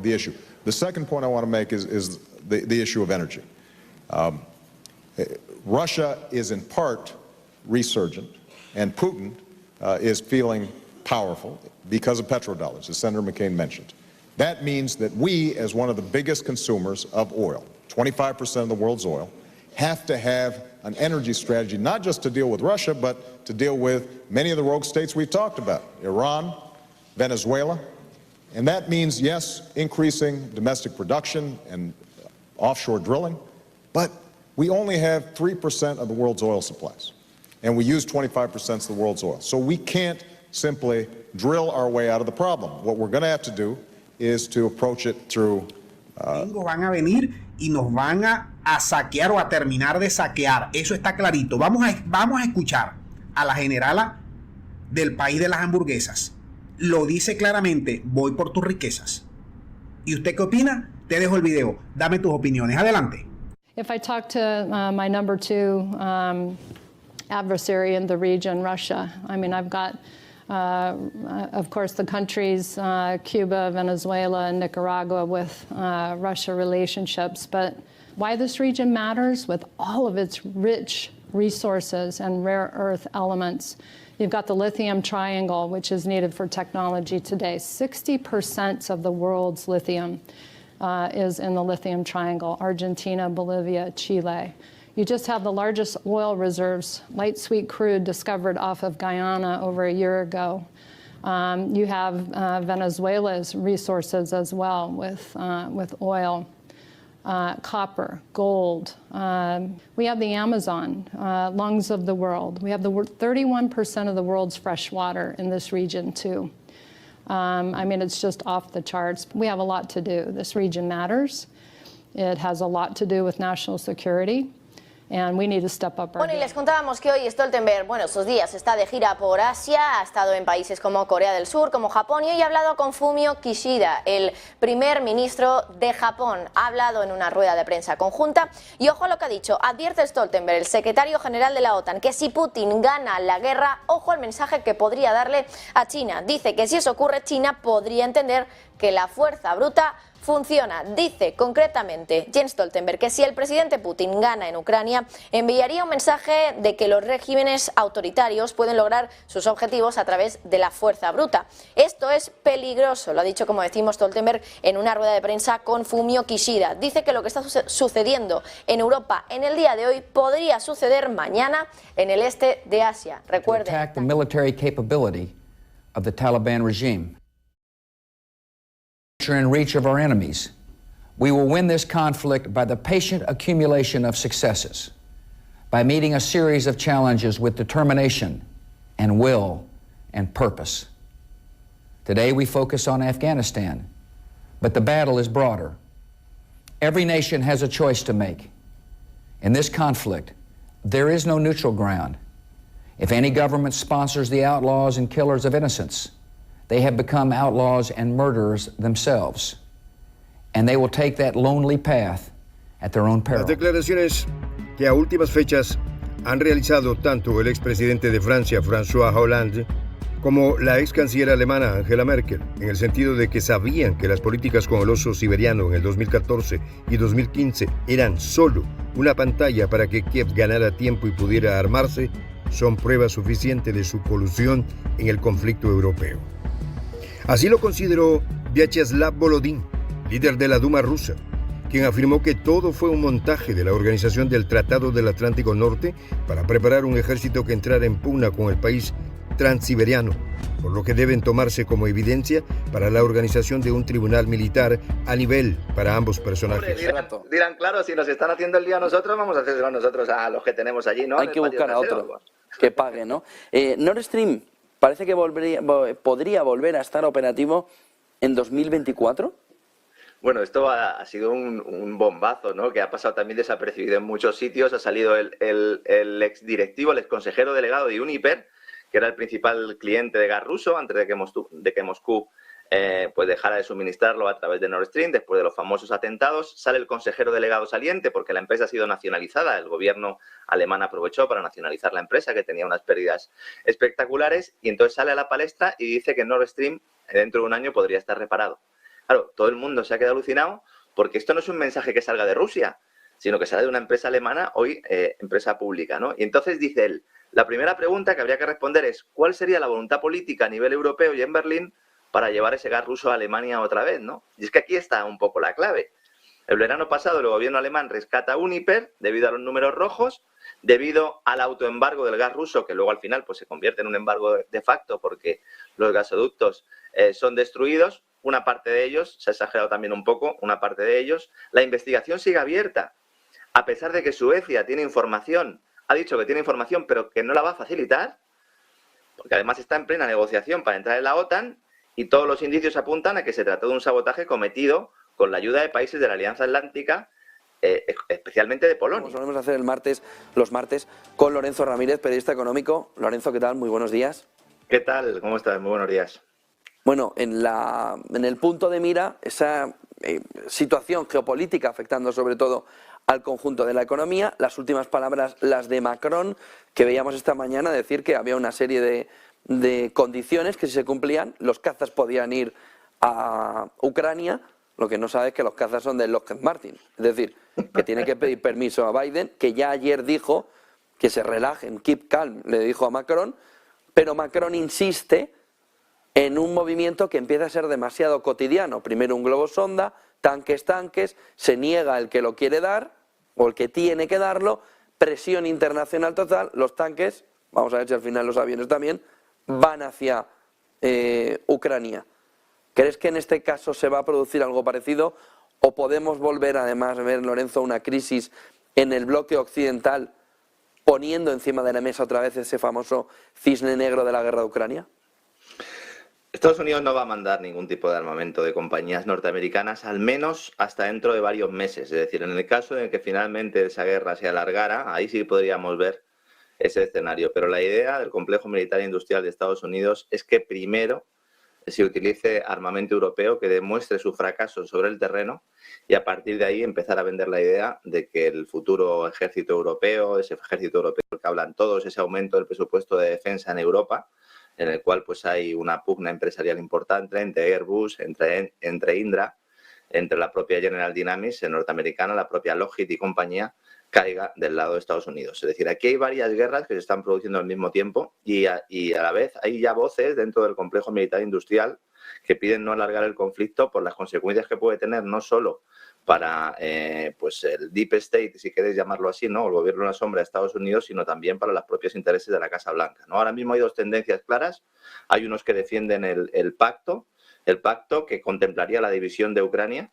the issue. The second point I want to make is the issue of energy. Russia is in part resurgent, and Putin is feeling powerful because of petrodollars, as Senator McCain mentioned. That means that we, as one of the biggest consumers of oil, 25% of the world's oil, have to have an energy strategy, not just to deal with Russia, but to deal with many of the rogue states we've talked about, Iran, Venezuela. And that means, yes, increasing domestic production and offshore drilling, but we only have 3% of the world's oil supplies, and we use 25% of the world's oil. So we can't simply drill our way out of the problem. What we're going to have to do is to approach it through van a venir y nos van a saquear o a terminar de saquear. Eso está clarito. Vamos a escuchar a la generala del país de las hamburguesas. Lo dice claramente, voy por tus riquezas. ¿Y usted qué opina? Te dejo el video. Dame tus opiniones. Adelante. If I talk to my number two adversary in the region, Russia, I mean, I've got of course, the countries, Cuba, Venezuela, and Nicaragua with Russia relationships. But why this region matters, with all of its rich resources and rare earth elements. You've got the lithium triangle, which is needed for technology today. 60% of the world's lithium is in the lithium triangle: Argentina, Bolivia, Chile. You just have the largest oil reserves, light sweet crude, discovered off of Guyana over a year ago. You have Venezuela's resources as well, with oil, copper, gold. We have the Amazon, lungs of the world. We have the 31% of the world's fresh water in this region too. I mean, it's just off the charts. We have a lot to do. This region matters. It has a lot to do with national security. And we need to step up our Bueno, y les contábamos que hoy Stoltenberg, bueno, estos días está de gira por Asia, ha estado en países como Corea del Sur, como Japón, y hoy ha hablado con Fumio Kishida, el primer ministro de Japón. Ha hablado en una rueda de prensa conjunta y ojo a lo que ha dicho. Advierte Stoltenberg, el secretario general de la OTAN, que si Putin gana la guerra, ojo al mensaje que podría darle a China. Dice que si eso ocurre, China podría entender que la fuerza bruta funciona. Dice concretamente Jens Stoltenberg que si el presidente Putin gana en Ucrania, enviaría un mensaje de que los regímenes autoritarios pueden lograr sus objetivos a través de la fuerza bruta. Esto es peligroso, lo ha dicho, como decimos, Stoltenberg en una rueda de prensa con Fumio Kishida. Dice que lo que está sucediendo en Europa en el día de hoy podría suceder mañana en el este de Asia. Recuerden. Attack the military capability of the Taliban regime. And reach of our enemies. We will win this conflict by the patient accumulation of successes, by meeting a series of challenges with determination and will and purpose. Today we focus on Afghanistan, but the battle is broader. Every nation has a choice to make. In this conflict, there is no neutral ground. If any government sponsors the outlaws and killers of innocents, they have become outlaws and murderers themselves, and they will take that lonely path at their own peril. Las declaraciones que a últimas fechas han realizado tanto el expresidente de Francia, François Hollande, como la ex canciller alemana, Angela Merkel, en el sentido de que sabían que las políticas con el oso siberiano en el 2014 y 2015 eran solo una pantalla para que Kiev ganara tiempo y pudiera armarse, son prueba suficiente de su colusión en el conflicto europeo. Así lo consideró Vyacheslav Volodin, líder de la Duma rusa, quien afirmó que todo fue un montaje de la Organización del Tratado del Atlántico Norte para preparar un ejército que entrara en pugna con el país transsiberiano, por lo que deben tomarse como evidencia para la organización de un tribunal militar a nivel para ambos personajes. Dirán, claro, si nos están haciendo el día a nosotros, vamos a hacerlo nosotros a los que tenemos allí, ¿no? Hay que buscar a otro que pague, ¿no? Nord Stream parece que podría volver a estar operativo en 2024. Bueno, esto ha sido un bombazo, ¿no? Que ha pasado también desapercibido en muchos sitios. Ha salido el exdirectivo, el exconsejero delegado de Uniper, que era el principal cliente de gas ruso antes de que Moscú pues dejara de suministrarlo a través de Nord Stream, después de los famosos atentados. Sale el consejero delegado saliente porque la empresa ha sido nacionalizada. El gobierno alemán aprovechó para nacionalizar la empresa, que tenía unas pérdidas espectaculares, y entonces sale a la palestra y dice que Nord Stream dentro de un año podría estar reparado. Claro, todo el mundo se ha quedado alucinado porque esto no es un mensaje que salga de Rusia, sino que sale de una empresa alemana, hoy empresa pública, ¿no? Y entonces dice él, la primera pregunta que habría que responder es ¿cuál sería la voluntad política a nivel europeo y en Berlín para llevar ese gas ruso a Alemania otra vez, ¿no? Y es que aquí está un poco la clave. El verano pasado el gobierno alemán rescata a Uniper debido a los números rojos, debido al autoembargo del gas ruso, que luego al final pues se convierte en un embargo de facto porque los gasoductos son destruidos, una parte de ellos, se ha exagerado también un poco, una parte de ellos. La investigación sigue abierta, a pesar de que Suecia tiene información, ha dicho que tiene información, pero que no la va a facilitar, porque además está en plena negociación para entrar en la OTAN, y todos los indicios apuntan a que se trató de un sabotaje cometido con la ayuda de países de la Alianza Atlántica, especialmente de Polonia. Como solemos hacer los martes, con Lorenzo Ramírez, periodista económico. Lorenzo, ¿qué tal? Muy buenos días. ¿Qué tal? ¿Cómo estás? Muy buenos días. Bueno, en el punto de mira, esa situación geopolítica afectando sobre todo al conjunto de la economía, las últimas palabras, las de Macron, que veíamos esta mañana decir que había una serie de condiciones que si se cumplían, los cazas podían ir a Ucrania. Lo que no sabe es que los cazas son de Lockheed Martin. Es decir, que tiene que pedir permiso a Biden, que ya ayer dijo que se relajen, keep calm, le dijo a Macron, pero Macron insiste en un movimiento que empieza a ser demasiado cotidiano. Primero un globo sonda, tanques, se niega el que lo quiere dar, o el que tiene que darlo, presión internacional total, los tanques, vamos a ver si al final los aviones también, van hacia Ucrania. ¿Crees que en este caso se va a producir algo parecido o podemos volver además a ver, Lorenzo, una crisis en el bloque occidental poniendo encima de la mesa otra vez ese famoso cisne negro de la guerra de Ucrania? Estados Unidos no va a mandar ningún tipo de armamento de compañías norteamericanas, al menos hasta dentro de varios meses. Es decir, en el caso de que finalmente esa guerra se alargara, ahí sí podríamos ver ese escenario. Pero la idea del complejo militar e industrial de Estados Unidos es que primero se utilice armamento europeo que demuestre su fracaso sobre el terreno y a partir de ahí empezar a vender la idea de que el futuro ejército europeo, ese ejército europeo del que hablan todos, ese aumento del presupuesto de defensa en Europa, en el cual pues hay una pugna empresarial importante entre Airbus, entre Indra, entre la propia General Dynamics norteamericana, la propia Lockheed y compañía, caiga del lado de Estados Unidos. Es decir, aquí hay varias guerras que se están produciendo al mismo tiempo y a la vez hay ya voces dentro del complejo militar industrial que piden no alargar el conflicto por las consecuencias que puede tener no solo para pues el Deep State, si queréis llamarlo así, ¿no? El gobierno en la sombra de Estados Unidos, sino también para los propios intereses de la Casa Blanca, ¿no? Ahora mismo hay dos tendencias claras. Hay unos que defienden el pacto que contemplaría la división de Ucrania.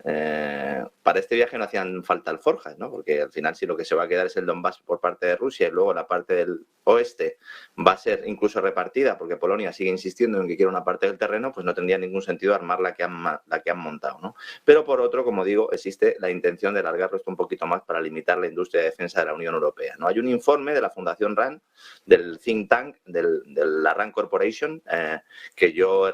Para este viaje no hacían falta alforjas, ¿no? Porque al final si lo que se va a quedar es el Donbass por parte de Rusia y luego la parte del oeste va a ser incluso repartida porque Polonia sigue insistiendo en que quiere una parte del terreno, pues no tendría ningún sentido armar la que han montado, ¿no? Pero por otro, como digo, existe la intención de alargarlo esto un poquito más para limitar la industria de defensa de la Unión Europea, ¿no? Hay un informe de la Fundación RAND, del think tank, de la RAND Corporation, que yo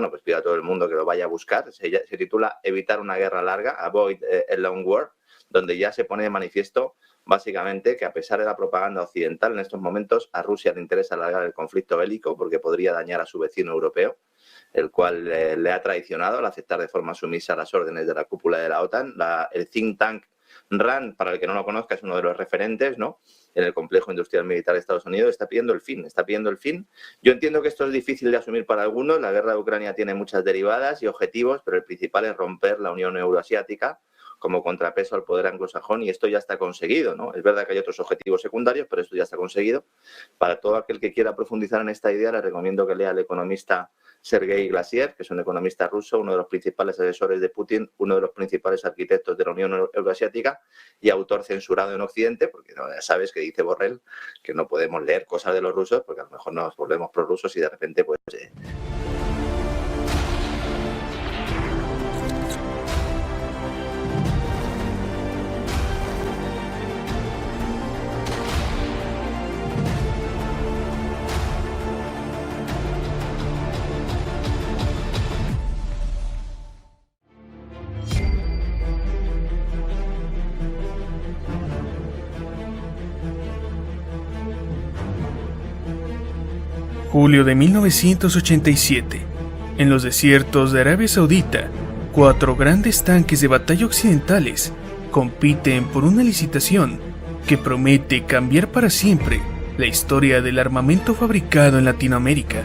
pues pido a todo el mundo que lo vaya a buscar. Se titula Evitar una guerra larga, Avoid a Long War, donde ya se pone de manifiesto básicamente que a pesar de la propaganda occidental en estos momentos a Rusia le interesa alargar el conflicto bélico porque podría dañar a su vecino europeo, el cual le ha traicionado al aceptar de forma sumisa las órdenes de la cúpula de la OTAN. El think tank RAND, para el que no lo conozca, es uno de los referentes, ¿no?, en el complejo industrial militar de Estados Unidos, está pidiendo el fin. Yo entiendo que esto es difícil de asumir para algunos. La guerra de Ucrania tiene muchas derivadas y objetivos, pero el principal es romper la Unión Euroasiática como contrapeso al poder anglosajón y esto ya está conseguido, ¿no? Es verdad que hay otros objetivos secundarios, pero esto ya está conseguido. Para todo aquel que quiera profundizar en esta idea, le recomiendo que lea al economista Sergei Glassiev, que es un economista ruso, uno de los principales asesores de Putin, uno de los principales arquitectos de la Unión Euroasiática y autor censurado en Occidente, porque ya sabes que dice Borrell que no podemos leer cosas de los rusos porque a lo mejor nos volvemos prorrusos y de repente pues... Julio de 1987. En los desiertos de Arabia Saudita, 4 grandes tanques de batalla occidentales compiten por una licitación que promete cambiar para siempre la historia del armamento fabricado en Latinoamérica.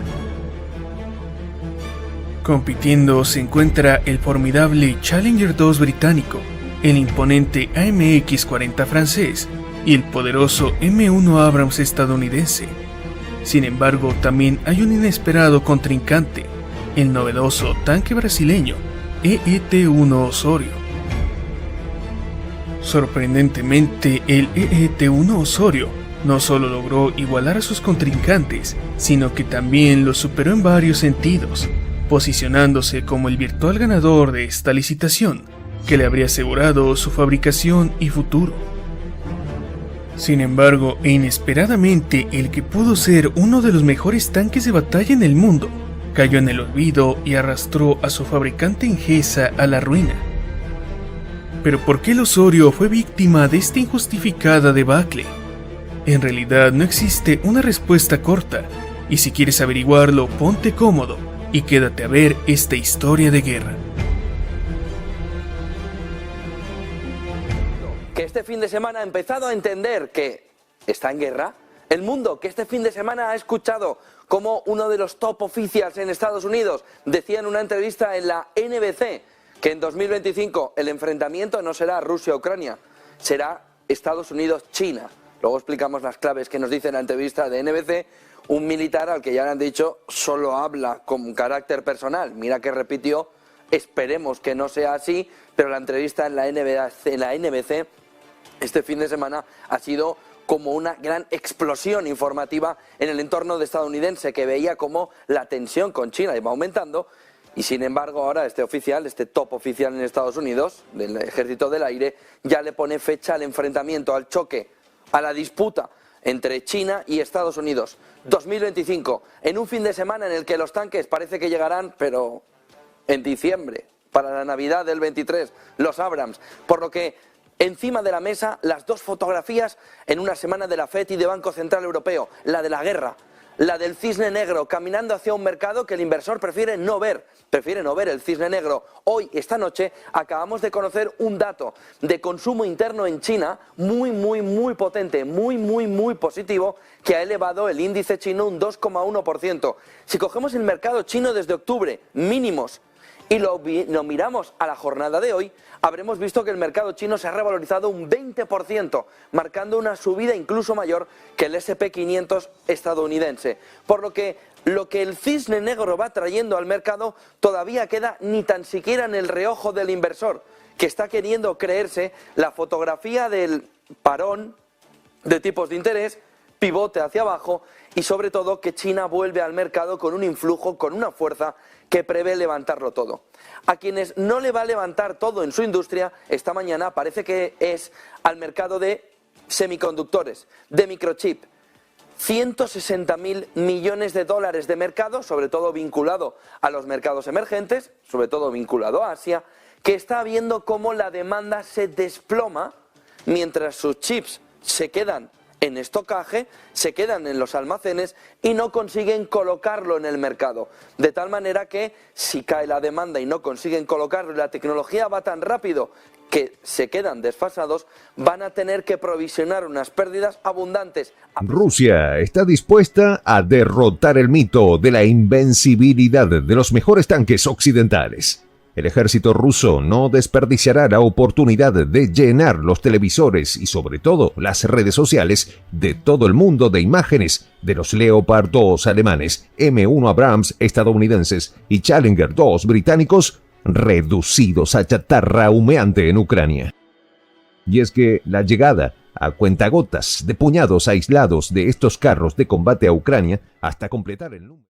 Compitiendo se encuentra el formidable Challenger 2 británico, el imponente AMX-40 francés y el poderoso M1 Abrams estadounidense. Sin embargo, también hay un inesperado contrincante, el novedoso tanque brasileño EET-1 Osorio. Sorprendentemente, el EET-1 Osorio no solo logró igualar a sus contrincantes, sino que también los superó en varios sentidos, posicionándose como el virtual ganador de esta licitación, que le habría asegurado su fabricación y futuro. Sin embargo, e inesperadamente, el que pudo ser uno de los mejores tanques de batalla en el mundo, cayó en el olvido y arrastró a su fabricante Engesa a la ruina. Pero ¿por qué el Osorio fue víctima de esta injustificada debacle? En realidad no existe una respuesta corta, y si quieres averiguarlo, ponte cómodo y quédate a ver esta historia de guerra. Que este fin de semana ha empezado a entender que está en guerra. El mundo que este fin de semana ha escuchado como uno de los top officials en Estados Unidos decía en una entrevista en la NBC que en 2025 el enfrentamiento no será Rusia-Ucrania, será Estados Unidos-China. Luego explicamos las claves que nos dice en la entrevista de NBC. Un militar al que ya le han dicho solo habla con carácter personal. Mira que repitió, esperemos que no sea así, pero la entrevista en la NBC este fin de semana ha sido como una gran explosión informativa en el entorno estadounidense, que veía como la tensión con China iba aumentando. Y sin embargo ahora este top oficial en Estados Unidos, del Ejército del Aire, ya le pone fecha al enfrentamiento, al choque, a la disputa entre China y Estados Unidos. 2025, en un fin de semana en el que los tanques parece que llegarán, pero en diciembre, para la Navidad del 23, los Abrams. Por lo que encima de la mesa las dos fotografías en una semana de la FED y de Banco Central Europeo, la de la guerra, la del cisne negro caminando hacia un mercado que el inversor prefiere no ver el cisne negro. Hoy, esta noche, acabamos de conocer un dato de consumo interno en China muy potente, muy positivo, que ha elevado el índice chino un 2,1%. Si cogemos el mercado chino desde octubre, mínimos, y lo miramos a la jornada de hoy, habremos visto que el mercado chino se ha revalorizado un 20%, marcando una subida incluso mayor que el S&P 500 estadounidense. Por lo que el cisne negro va trayendo al mercado todavía queda ni tan siquiera en el reojo del inversor, que está queriendo creerse la fotografía del parón de tipos de interés, pivote hacia abajo y sobre todo que China vuelve al mercado con un influjo, con una fuerza que prevé levantarlo todo. A quienes no le va a levantar todo en su industria, esta mañana parece que es al mercado de semiconductores, de microchip. 160.000 millones de dólares de mercado, sobre todo vinculado a los mercados emergentes, sobre todo vinculado a Asia, que está viendo cómo la demanda se desploma mientras sus chips se quedan en estocaje, se quedan en los almacenes y no consiguen colocarlo en el mercado. De tal manera que si cae la demanda y no consiguen colocarlo y la tecnología va tan rápido que se quedan desfasados, van a tener que provisionar unas pérdidas abundantes. Rusia está dispuesta a derrotar el mito de la invencibilidad de los mejores tanques occidentales. El ejército ruso no desperdiciará la oportunidad de llenar los televisores y sobre todo las redes sociales de todo el mundo de imágenes de los Leopard 2 alemanes, M1 Abrams estadounidenses y Challenger 2 británicos reducidos a chatarra humeante en Ucrania. Y es que la llegada a cuentagotas de puñados aislados de estos carros de combate a Ucrania hasta completar el número